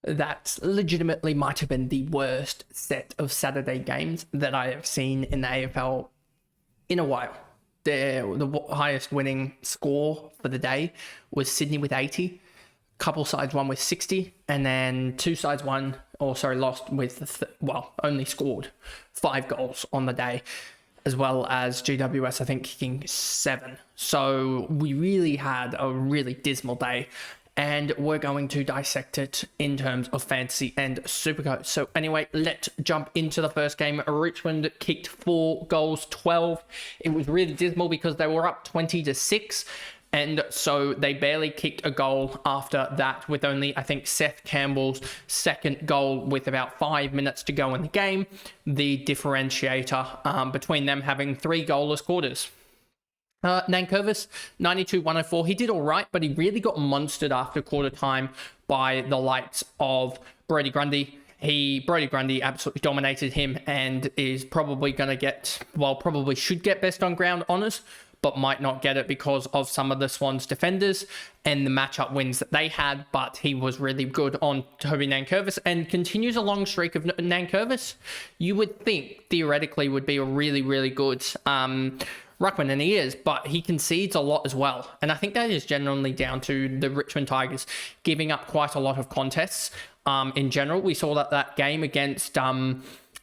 that legitimately might have been the worst set of Saturday games that I have seen in the AFL in a while. The highest winning score for the day was Sydney with 80. Couple sides won with 60, and then two sides lost with, only scored 5 goals on the day, as well as GWS, I think, kicking 7. So we really had a really dismal day, and we're going to dissect it in terms of fantasy and Supercoach. So anyway, let's jump into the first game. Richmond kicked 4 goals, 12. It was really dismal because they were up 20-6. And so they barely kicked a goal after that, with only, I think, Seth Campbell's second goal with about 5 minutes to go in the game, the differentiator between them having 3 goalless quarters. Nankervis, 92-104. He did all right, but he really got monstered after quarter time by the likes of Brody Grundy. Brody Grundy absolutely dominated him and is probably going to get, probably should get best on ground honours, but might not get it because of some of the Swans defenders and the matchup wins that they had. But he was really good on Toby Nankervis and continues a long streak of Nankervis. You would think theoretically would be a really, really good ruckman, and he is, but he concedes a lot as well. And I think that is generally down to the Richmond Tigers giving up quite a lot of contests in general. We saw that game against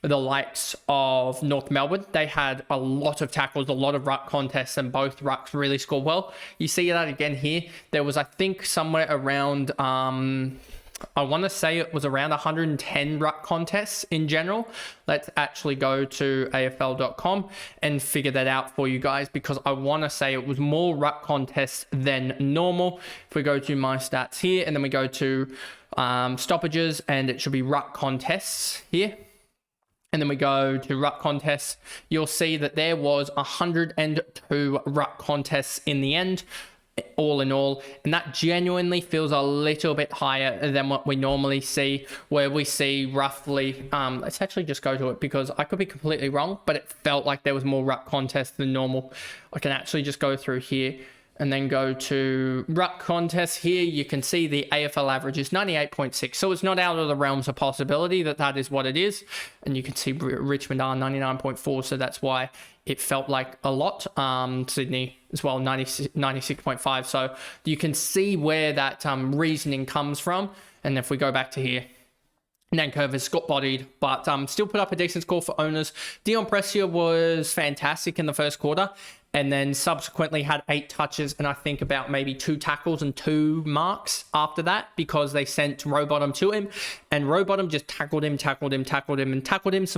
the likes of North Melbourne. They had a lot of tackles, a lot of ruck contests, and both rucks really scored well. You see that again here. There was, I think, somewhere around, I want to say it was around 110 ruck contests in general. Let's actually go to AFL.com and figure that out for you guys, because I want to say it was more ruck contests than normal. If we go to my stats here, and then we go to stoppages, and it should be ruck contests here. And then we go to ruck contests, you'll see that there was 102 ruck contests in the end, all in all. And that genuinely feels a little bit higher than what we normally see, where we see roughly, let's actually just go to it because I could be completely wrong, but it felt like there was more ruck contests than normal. I can actually just go through here and then go to ruck contests. Here you can see the AFL average is 98.6, so it's not out of the realms of possibility that is what it is. And you can see Richmond are 99.4, so that's why it felt like a lot. Sydney as well, 96.5, so you can see where that reasoning comes from. And if we go back to here, Nankervis got bodied, but still put up a decent score for owners. Dion Prestia was fantastic in the first quarter, and then subsequently had 8 touches and I think about maybe 2 tackles and 2 marks after that, because they sent Rowbottom to him, and Rowbottom just tackled him some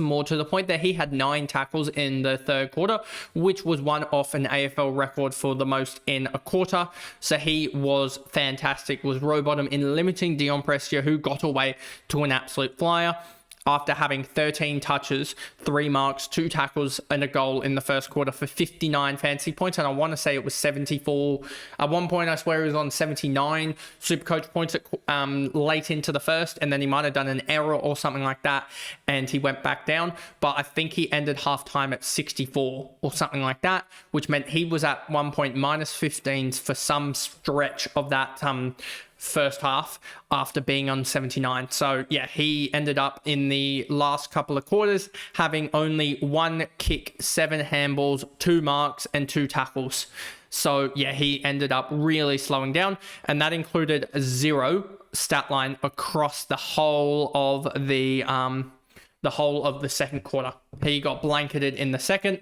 more, to the point that he had 9 tackles in the third quarter, which was one off an AFL record for the most in a quarter. So he was fantastic, was Rowbottom, in limiting Dion Prestia, who got away to an absolute flyer after having 13 touches, 3 marks, 2 tackles, and a goal in the first quarter for 59 fantasy points. And I want to say it was 74. At one point, I swear he was on 79 Supercoach points late into the first, and then he might have done an error or something like that, and he went back down. But I think he ended halftime at 64 or something like that, which meant he was at one point minus 15s for some stretch of that first half after being on 79. So yeah, he ended up in the last couple of quarters having only 1 kick, 7 handballs, 2 marks, and 2 tackles. So yeah, he ended up really slowing down, and that included a 0 stat line across the whole of the second quarter. He got blanketed in the second.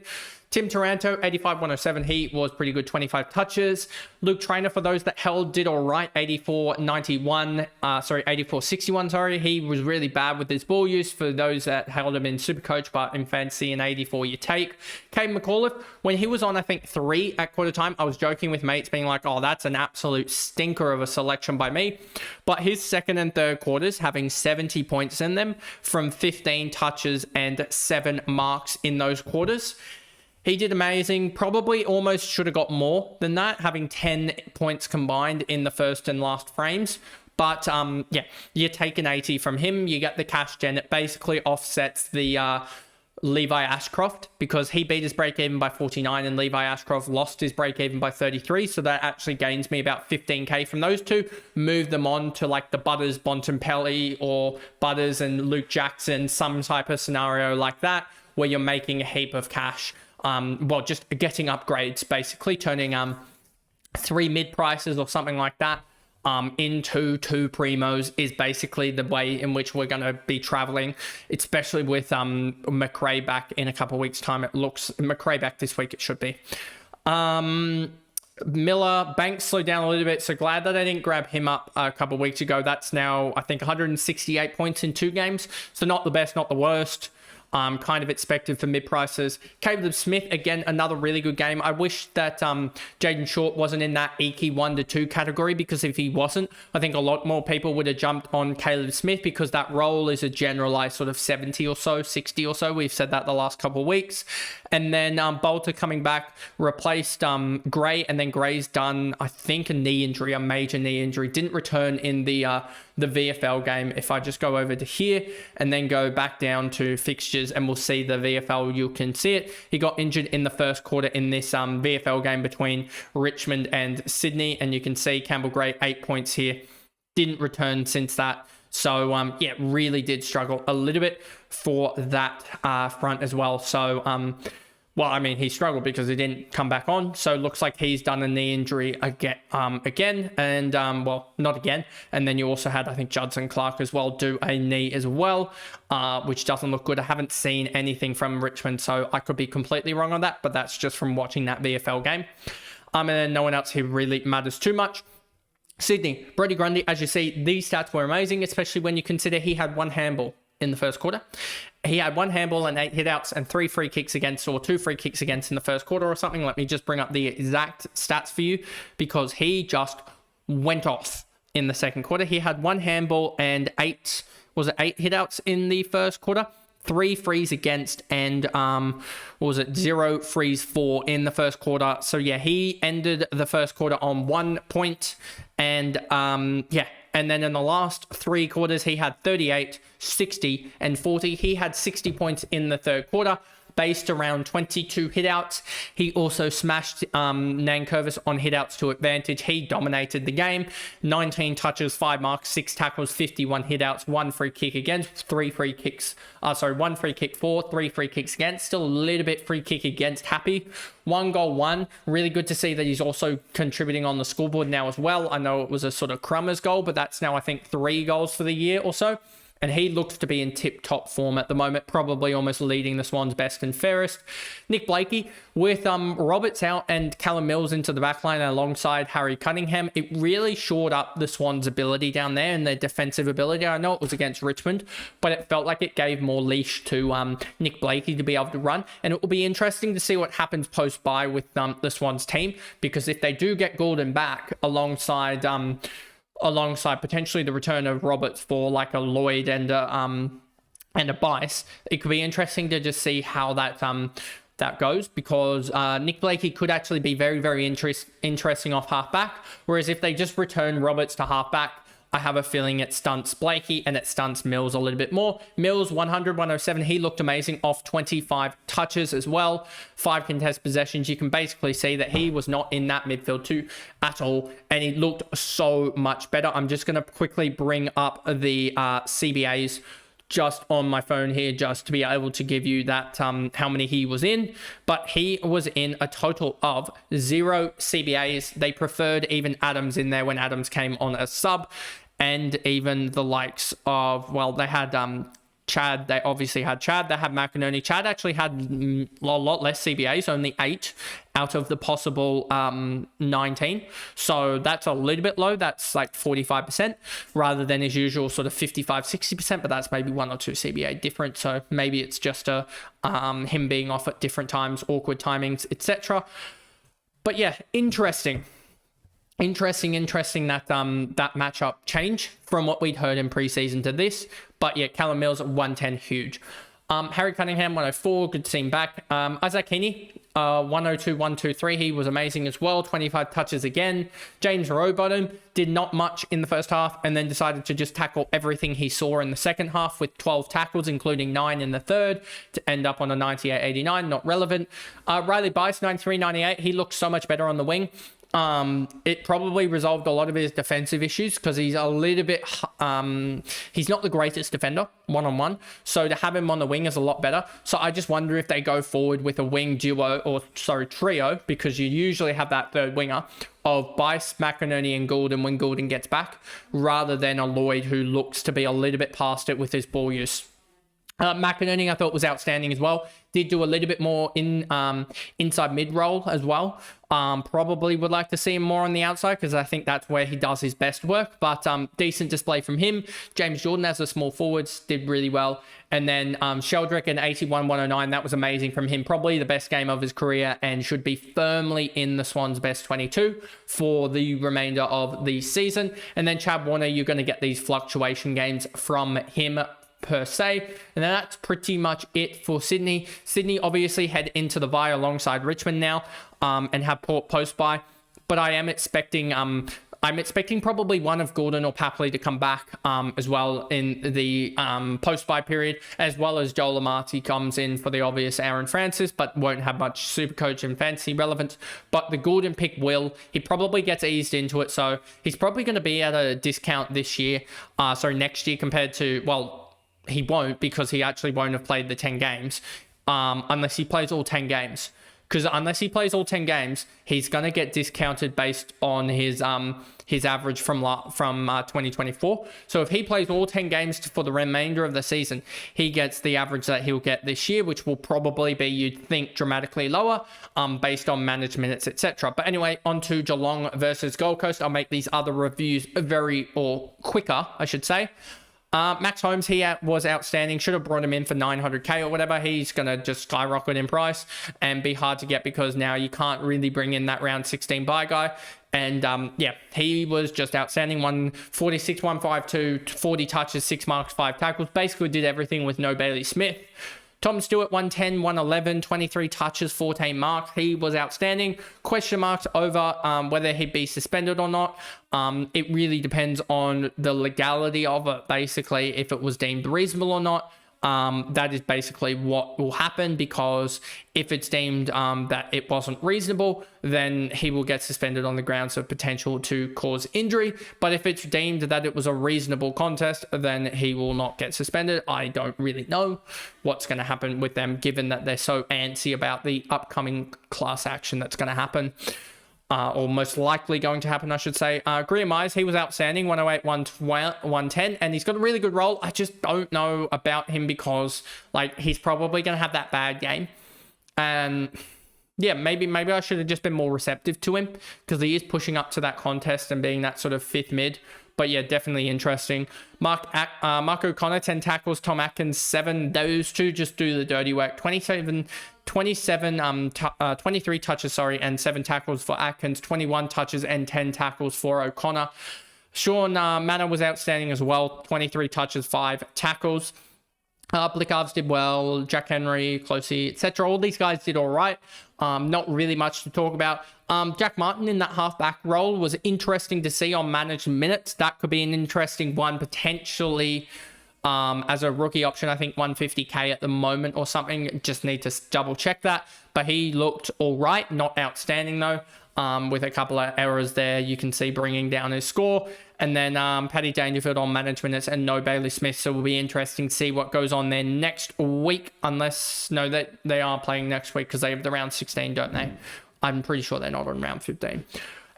Tim Taranto, 85-107. He was pretty good, 25 touches. Luke Traynor, for those that held, did all right, 84-61. He was really bad with his ball use for those that held him in Supercoach, but in fantasy, an 84 you take. Caden McAuliffe, when he was on, I think, 3 at quarter time, I was joking with mates being like, oh, that's an absolute stinker of a selection by me. But his second and third quarters, having 70 points in them from 15 touches and 7 marks in those quarters. He did amazing, probably almost should have got more than that, having 10 points combined in the first and last frames. But yeah, you take an 80 from him, you get the cash gen. It basically offsets the Levi Ashcroft, because he beat his break even by 49 and Levi Ashcroft lost his break even by 33. So that actually gains me about 15k from those two. Move them on to like the Butters, Bontempelli, or Butters and Luke Jackson, some type of scenario like that, where you're making a heap of cash. Well, just getting upgrades, basically turning 3 mid prices or something like that into 2 primos is basically the way in which we're going to be traveling, especially with McRae back in a couple of weeks time. It looks McRae back this week, it should be. Miller, Banks slowed down a little bit, so glad that I didn't grab him up a couple of weeks ago. That's now I think 168 points in 2 games, so not the best, not the worst. Kind of expected for mid prices. Caleb Smith, again, another really good game. I wish that Jaden Short wasn't in that Iki 1 to 2 category, because if he wasn't, I think a lot more people would have jumped on Caleb Smith, because that role is a generalized sort of 70 or so, 60 or so. We've said that the last couple of weeks. And then Bolter coming back, replaced Gray, and then Gray's done, I think, a knee injury, a major knee injury. Didn't return in the VFL game. If I just go over to here and then go back down to fixtures, and we'll see the VFL, you can see it. He got injured in the first quarter in this VFL game between Richmond and Sydney, and you can see Campbell Gray 8 points here. Didn't return since that. So yeah, really did struggle a little bit for that front as well. So well, I mean, he struggled because he didn't come back on. So it looks like he's done a knee injury again, and well, not again. And then you also had, I think, Judson Clark as well do a knee as well, which doesn't look good. I haven't seen anything from Richmond, so I could be completely wrong on that, but that's just from watching that VFL game. And then no one else here really matters too much. Sydney, Brody Grundy, as you see, these stats were amazing, especially when you consider he had 1 handball in the first quarter. He had 1 handball and 8 hitouts and 3 free kicks against, or 2 free kicks against in the first quarter or something. Let me just bring up the exact stats for you, because he just went off in the second quarter. He had 1 handball and 8 hitouts in the first quarter, 3 frees against, and 0 frees for in the first quarter. So yeah, he ended the first quarter on 1 point, and yeah. And then in the last 3 quarters, he had 38, 60, and 40. He had 60 points in the third quarter, based around 22 hitouts. He also smashed Nankervis on hitouts to advantage. He dominated the game. 19 touches, 5 marks, 6 tackles, 51 hitouts, 1 free kick against, 1 free kick for, 3 free kicks against. Still a little bit free kick against happy. 1 goal, 1. Really good to see that he's also contributing on the scoreboard now as well. I know it was a sort of Crummers goal, but that's now, I think, 3 goals for the year or so. And he looks to be in tip-top form at the moment, probably almost leading the Swans best and fairest. Nick Blakey, with Roberts out and Callum Mills into the backline alongside Harry Cunningham, it really shored up the Swans' ability down there and their defensive ability. I know it was against Richmond, but it felt like it gave more leash to Nick Blakey to be able to run. And it will be interesting to see what happens post-bye with the Swans team, because if they do get Gordon back alongside potentially the return of Roberts for like a Lloyd and a Bice, it could be interesting to just see how that goes, because Nick Blakey could actually be very, very interesting off halfback. Whereas if they just return Roberts to halfback, I have a feeling it stunts Blakey and it stunts Mills a little bit more. Mills, 100, 107. He looked amazing off 25 touches as well. 5 contest possessions. You can basically see that he was not in that midfield 2 at all. And he looked so much better. I'm just going to quickly bring up the CBAs just on my phone here, just to be able to give you that how many he was in. But he was in a total of 0 CBAs. They preferred even Adams in there when Adams came on as sub. And even the likes of, well, they had Chad. They obviously had Chad. They had McInerney. Chad actually had a lot less CBAs, only 8 out of the possible 19. So that's a little bit low. That's like 45% rather than his usual sort of 55, 60%. But that's maybe 1 or 2 CBA different. So maybe it's just him being off at different times, awkward timings, etc. But yeah, interesting that that matchup change from what we'd heard in preseason to this. But yeah, Callum Mills at 110, huge. Harry Cunningham, 104. Good to see him back. Isaac Heaney, 102, 123. He was amazing as well. 25 touches again. James Rowbottom did not much in the first half and then decided to just tackle everything he saw in the second half with 12 tackles, including 9 in the third, to end up on a 98-89. Not relevant. Riley Bice, 93-98. He looks so much better on the wing. It probably resolved a lot of his defensive issues because he's a little bit, he's not the greatest defender one-on-one. So to have him on the wing is a lot better. So I just wonder if they go forward with a wing duo trio, because you usually have that third winger of Bice, McInerney and Goulden when Goulden gets back, rather than a Lloyd who looks to be a little bit past it with his ball use. McInerney I thought was outstanding as well. Did do a little bit more in inside mid role as well. Probably would like to see him more on the outside because I think that's where he does his best work. But decent display from him. James Jordan as a small forwards did really well. And then Sheldrick and 81-109, that was amazing from him. Probably the best game of his career and should be firmly in the Swans' best 22 for the remainder of the season. And then Chad Warner, you're going to get these fluctuation games from him per se. And then that's pretty much it for Sydney. Sydney obviously head into the bye alongside Richmond now and have Port post-bye. But I am expecting probably one of Goulden or Papley to come back as well in the post-bye period, as well as Joel Amati comes in for the obvious Aaron Francis, but won't have much Supercoach and fantasy relevance. But the Goulden pick will. He probably gets eased into it, so he's probably going to be at a discount this year, next year compared to, well, he won't, because he actually won't have played the 10 games unless he plays all 10 games. Because unless he plays all 10 games, he's going to get discounted based on his average from 2024. So if he plays all 10 games for the remainder of the season, he gets the average that he'll get this year, which will probably be, you'd think, dramatically lower based on managed minutes, etc. But anyway, on to Geelong versus Gold Coast. I'll make these other reviews quicker, I should say. Max Holmes, he was outstanding. Should have brought him in for 900k or whatever. He's going to just skyrocket in price and be hard to get because now you can't really bring in that round 16 buy guy. And he was just outstanding. 146, 152, 40 touches, 6 marks, 5 tackles. Basically did everything with no Bailey Smith. Tom Stewart, 110, 111, 23 touches, 14 marks. He was outstanding. Question marks over whether he'd be suspended or not. It really depends on the legality of it, basically, if it was deemed reasonable or not. That is basically what will happen, because if it's deemed that it wasn't reasonable, then he will get suspended on the grounds of potential to cause injury. But if it's deemed that it was a reasonable contest, then he will not get suspended. I don't really know what's going to happen with them, given that they're so antsy about the upcoming class action that's going to happen. Or most likely going to happen, I should say. Graham Myers, he was outstanding, 108, 110, and he's got a really good role. I just don't know about him because, he's probably going to have that bad game. And, yeah, maybe I should have just been more receptive to him because he is pushing up to that contest and being that sort of fifth mid. But, yeah, definitely interesting. Mark O'Connor, 10 tackles. Tom Atkins, 7. Those two just do the dirty work. 23 touches, and 7 tackles for Atkins, 21 touches and 10 tackles for O'Connor. Sean Manor was outstanding as well, 23 touches, 5 tackles. Blickarves did well, Jack Henry, Closey, etc. All these guys did all right. Not really much to talk about. Jack Martin in that halfback role was interesting to see on managed minutes. That could be an interesting one, potentially. As a rookie option, I think 150k at the moment or something. Just need to double check that. But he looked all right, not outstanding though. With a couple of errors there, you can see bringing down his score. And then Paddy Dangerfield on managed minutes and no Bailey Smith. So it will be interesting to see what goes on there next week. That they are playing next week because they have the round 16, don't they? I'm pretty sure they're not on round 15.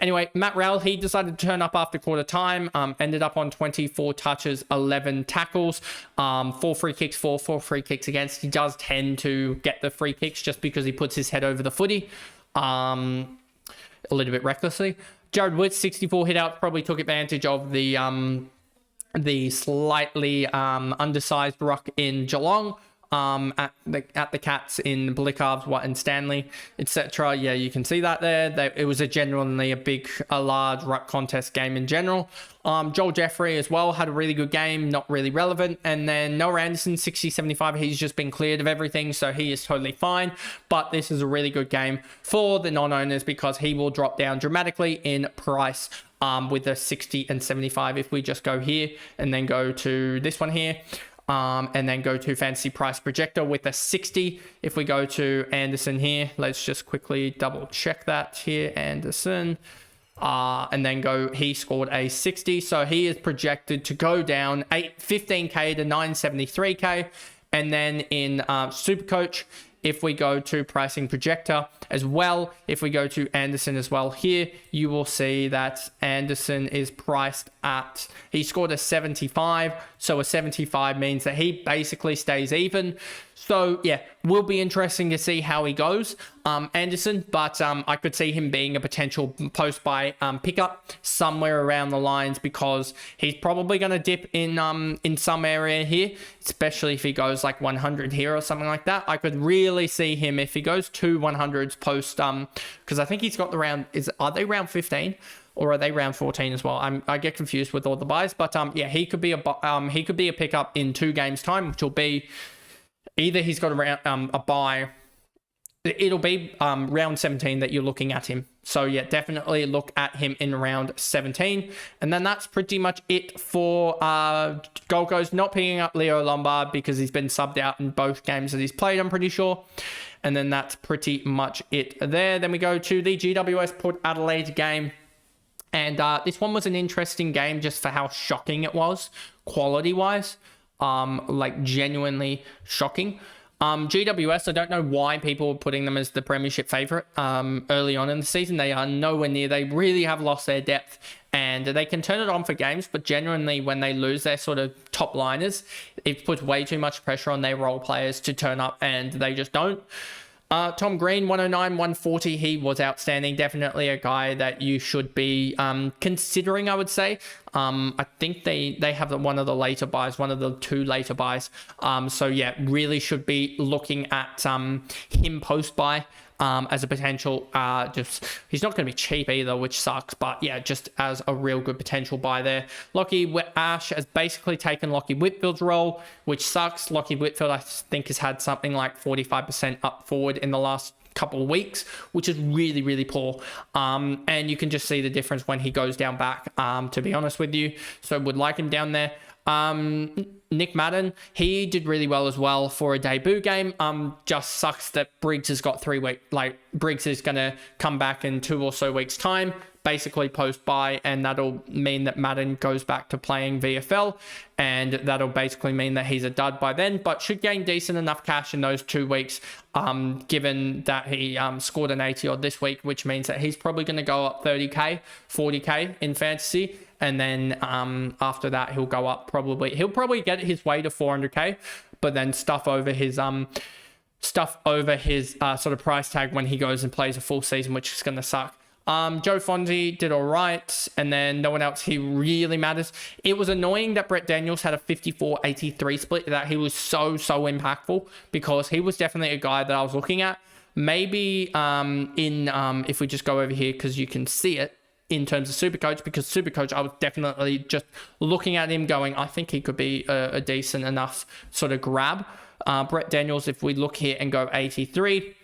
Anyway, Matt Rowell, he decided to turn up after quarter time, ended up on 24 touches, 11 tackles, 4 free kicks for, 4 free kicks against. He does tend to get the free kicks just because he puts his head over the footy a little bit recklessly. Jared Witt, 64 hit out, probably took advantage of the slightly undersized ruck in Geelong. at the Cats in Blickarves, Watt and Stanley, etc. Yeah, you can see that there. It was genuinely a large ruck contest game in general. Joel Jeffrey as well had a really good game, not really relevant. And then Noah Anderson, 60-75, he's just been cleared of everything, so he is totally fine. But this is a really good game for the non-owners because he will drop down dramatically in price with a 60 and 75. If we just go here and then go to this one here, and then go to Fantasy Price Projector with a 60. If we go to Anderson here, let's just quickly double check that here, Anderson. And then he scored a 60. So he is projected to go down 15k to 973k. And then in Supercoach, if we go to Pricing Projector as well, if we go to Anderson as well here, you will see that Anderson is priced at, he scored a 75. So a 75 means that he basically stays even. So yeah, will be interesting to see how he goes, Anderson, but I could see him being a potential post-buy pickup somewhere around the lines because he's probably going to dip in some area here, especially if he goes like 100 here or something like that. I could really see him if he goes to 100s post, because I think he's got the round, are they round 15? Or are they round 14 as well? I get confused with all the buys, but yeah, he could be a pickup in 2 games time, which will be either he's got a buy. It'll be round 17 that you're looking at him. So yeah, definitely look at him in round 17. And then that's pretty much it for Gold Coast. Not picking up Leo Lombard because he's been subbed out in both games that he's played, I'm pretty sure. And then that's pretty much it there. Then we go to the GWS Port Adelaide game. And this one was an interesting game just for how shocking it was, quality-wise. Like genuinely shocking. GWS, I don't know why people were putting them as the premiership favourite early on in the season. They are nowhere near. They really have lost their depth and they can turn it on for games, but genuinely when they lose their sort of top liners, it puts way too much pressure on their role players to turn up and they just don't. Tom Green, 109, 140. He was outstanding. Definitely a guy that you should be considering, I would say. I think they have one of the later buys, one of the 2 later buys. So yeah, really should be looking at him post-buy. As a potential, he's not going to be cheap either, which sucks, but yeah, just as a real good potential buy there. Lockie Ash has basically taken Lockie Whitfield's role, which sucks. Lockie Whitfield, I think, has had something like 45% up forward in the last couple of weeks, which is really, really poor. And you can just see the difference when he goes down back, to be honest with you. So would like him down there. Nick Madden, he did really well as well for a debut game. Just sucks that Briggs has got 3 weeks. Like Briggs is going to come back in 2 or so weeks time, basically post-buy, and that'll mean that Madden goes back to playing VFL, and that'll basically mean that he's a dud by then, but should gain decent enough cash in those 2 weeks, given that he scored an 80 odd this week, which means that he's probably going to go up 30k, 40k in fantasy. And then after that, he'll go up he'll probably get his way to 400k, but then stuff over his sort of price tag when he goes and plays a full season, which is going to suck. Joe Fonzie did all right, and then no one else here really matters. It was annoying that Brett Daniels had a 54-83 split, that he was so impactful, because he was definitely a guy that I was looking at. Maybe if we just go over here, because you can see it, in terms of Supercoach, because Supercoach, I was definitely just looking at him going, I think he could be a decent enough sort of grab. Brett Daniels, if we look here and go 83,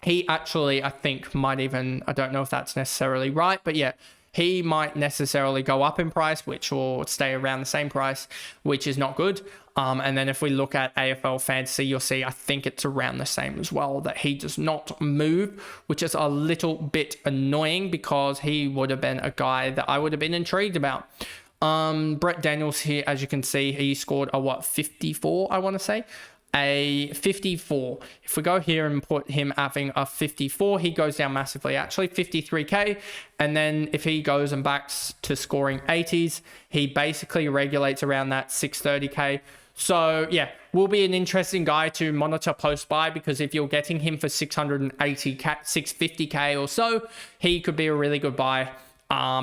he actually, I think, might even, I don't know if that's necessarily right, but yeah, he might necessarily go up in price, which will stay around the same price, which is not good. And then if we look at AFL Fantasy, you'll see, I think it's around the same as well, that he does not move, which is a little bit annoying because he would have been a guy that I would have been intrigued about. Brett Daniels here, as you can see, he scored a 54, I want to say. A 54. If we go here and put him having a 54, he goes down massively, actually 53k. And then if he goes and backs to scoring 80s, he basically regulates around that 630k. So yeah, will be an interesting guy to monitor post-buy, because if you're getting him for 680k, 650k or so, he could be a really good buy,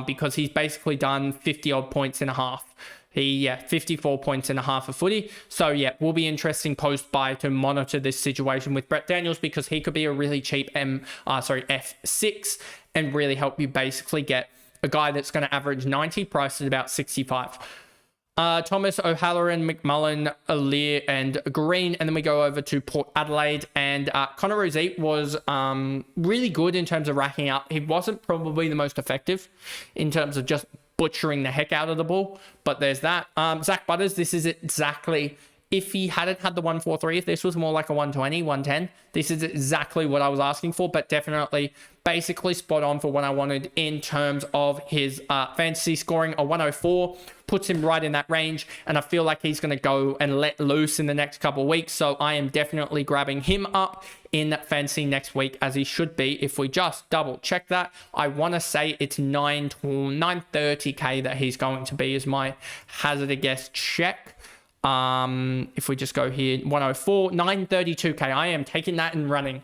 because he's basically done 50 odd points in a half. Yeah, 54 points and a half a footy. So yeah, will be interesting post-buy to monitor this situation with Brett Daniels, because he could be a really cheap F6 and really help you basically get a guy that's going to average 90, priced at about 65. Thomas, O'Halloran, McMullen, Aliir, and Green. And then we go over to Port Adelaide. And Connor Rosette was really good in terms of racking up. He wasn't probably the most effective in terms of just butchering the heck out of the ball, but there's that. Zach Butters, this is exactly, if he hadn't had the 143, if this was more like a 120, 110, this is exactly what I was asking for, but definitely basically spot on for what I wanted in terms of his fantasy scoring. A 104 puts him right in that range, and I feel like he's going to go and let loose in the next couple of weeks, so I am definitely grabbing him up in fantasy next week, as he should be. If we just double check that, I want to say it's 930k that he's going to be, is my hazard a guess check. If we just go here, 104, 932k, I am taking that and running.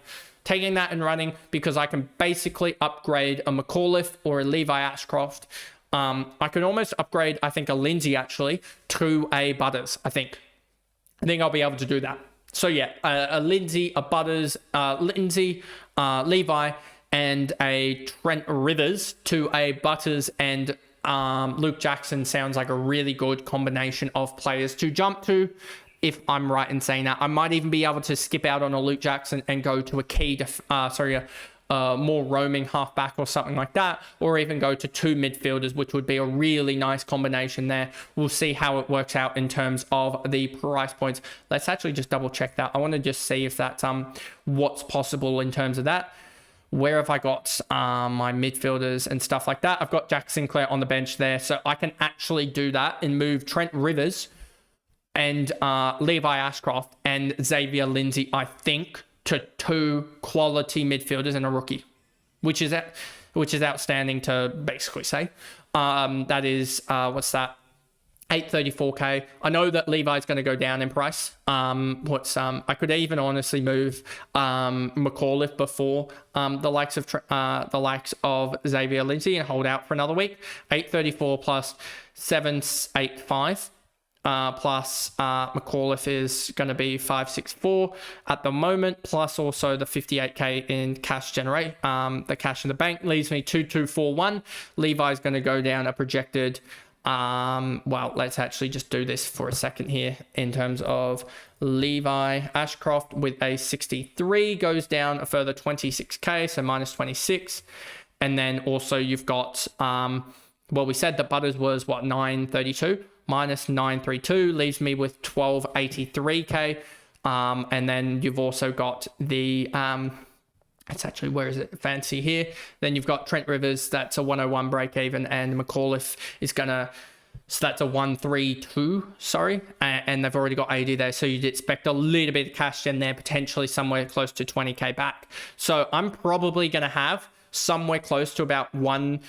Because I can basically upgrade a McAuliffe or a Levi Ashcroft. I can almost upgrade, I think, a Lindsay actually to a Butters. I think I'll be able to do that. So yeah, a Lindsay, a Butters, Lindsay, Levi, and a Trent Rivers to a Butters and Luke Jackson sounds like a really good combination of players to jump to. If I'm right in saying that, I might even be able to skip out on a Luke Jackson and go to a key, more roaming halfback or something like that, or even go to two midfielders, which would be a really nice combination there. We'll see how it works out in terms of the price points. Let's actually just double check that. I want to just see if that's what's possible in terms of that. Where have I got my midfielders and stuff like that? I've got Jack Sinclair on the bench there, so I can actually do that and move Trent Rivers and Levi Ashcroft and Xavier Lindsay, I think, to two quality midfielders and a rookie, which is outstanding to basically say. That is what's that? 834k. I know that Levi's going to go down in price. I could even honestly move McAuliffe before the likes of Xavier Lindsay and hold out for another week. 834 plus 785. Plus McAuliffe is going to be 564 at the moment, plus also the 58k in cash generate. The cash in the bank leaves me 2241. Levi's going to go down a projected. Well, let's actually just do this for a second here. In terms of Levi Ashcroft with a 63 goes down a further 26k, so minus 26. And then also you've got well, we said that Butters was 932 minus 932 leaves me with 1283k. And then you've also got the it's actually, where is it? Fancy here. Then you've got Trent Rivers, that's a 101 break even, and McAuliffe is gonna, so that's a 132, sorry, and they've already got 80 there, so you'd expect a little bit of cash in there, potentially somewhere close to 20k back. So I'm probably gonna have somewhere close to about I'm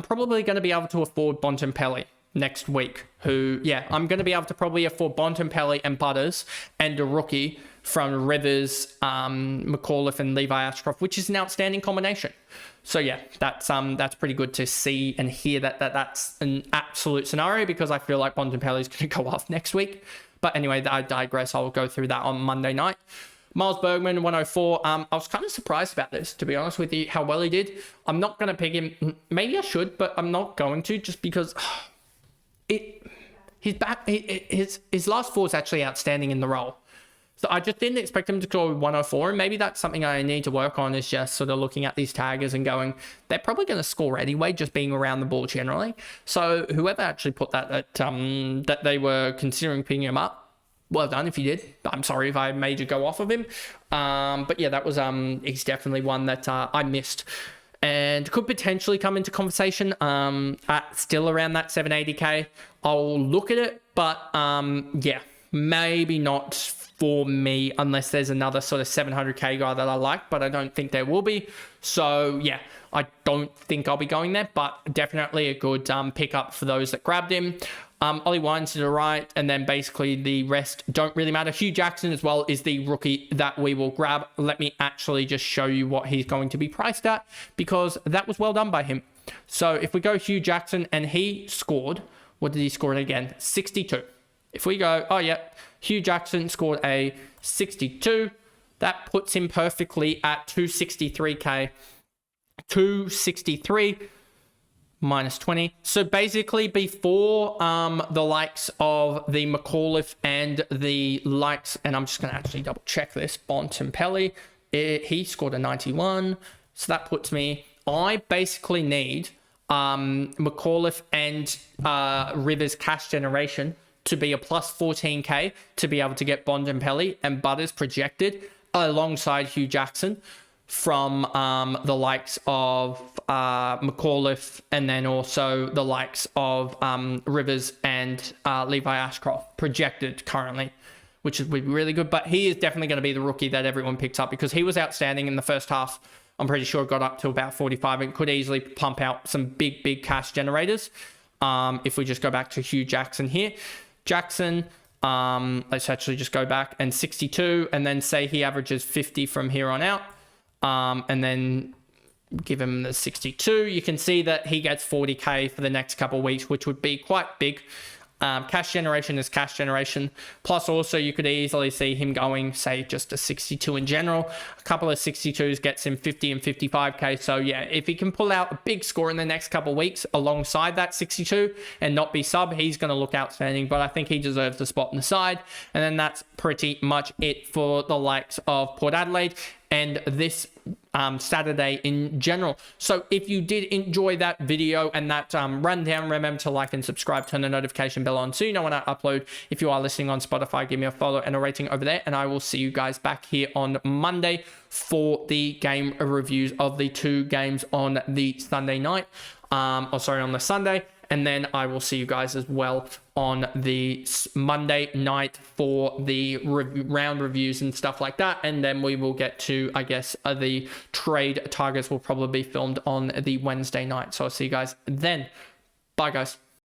probably gonna be able to afford Bontempelli next week, who, yeah, I'm going to be able to probably afford Bontempelli and Butters and a rookie from Rivers, McAuliffe and Levi Ashcroft, which is an outstanding combination. So yeah, that's pretty good to see and hear that's an absolute scenario, because I feel like Bontempelli is going to go off next week. But anyway, I digress. I'll go through that on Monday night. Miles Bergman, 104. I was kind of surprised about this, to be honest with you, how well he did. I'm not going to pick him. Maybe I should, but I'm not going to, just because his last four is actually outstanding in the role. So I just didn't expect him to go 104, and maybe that's something I need to work on, is just sort of looking at these taggers and going, they're probably going to score anyway, just being around the ball generally. So whoever actually put that they were considering picking him up, well done if you did. I'm sorry if I made you go off of him. But yeah, that was he's definitely one that I missed and could potentially come into conversation at still around that 780k. I'll look at it, but yeah, maybe not for me unless there's another sort of 700k guy that I like, but I don't think there will be. So yeah, I don't think I'll be going there, but definitely a good pickup for those that grabbed him. Ollie Wines to the right, and then basically the rest don't really matter. Hugh Jackson as well is the rookie that we will grab. Let me actually just show you what he's going to be priced at, because that was well done by him. So if we go Hugh Jackson, and he scored What did he score again? 62. If we go, oh yeah, Hugh Jackson scored a 62. That puts him perfectly at 263k. 263 minus 20. So basically before the likes of the McAuliffe and the likes, and I'm just going to actually double check this, Bontempelli, he scored a 91. So that puts me, I basically need McAuliffe and Rivers cash generation to be a plus 14k to be able to get Bontempelli and Butters projected alongside Hugh Jackson from the likes of McAuliffe, and then also the likes of Rivers and Levi Ashcroft projected currently, which would be really good. But he is definitely going to be the rookie that everyone picks up because he was outstanding in the first half. I'm pretty sure it got up to about 45 and could easily pump out some big cash generators. If we just go back to Hugh Jackson here. Jackson, let's actually just go back, and 62, and then say he averages 50 from here on out. And then give him the 62. You can see that he gets 40k for the next couple of weeks, which would be quite big. Cash generation is cash generation. Plus also you could easily see him going, say, just a 62 in general. A couple of 62s gets him 50 and 55k. So yeah, if he can pull out a big score in the next couple of weeks alongside that 62 and not be sub, he's going to look outstanding. But I think he deserves a spot in the side. And then that's pretty much it for the likes of Port Adelaide and this Saturday in general. So if you did enjoy that video and that rundown, remember to like and subscribe, turn the notification bell on so you know when I upload. If you are listening on Spotify, give me a follow and a rating over there, and I will see you guys back here on Monday for the game reviews of the 2 games on the Sunday night, on the Sunday. And then I will see you guys as well on the Monday night for the round reviews and stuff like that. And then we will get to, I guess, the trade targets will probably be filmed on the Wednesday night. So I'll see you guys then. Bye, guys.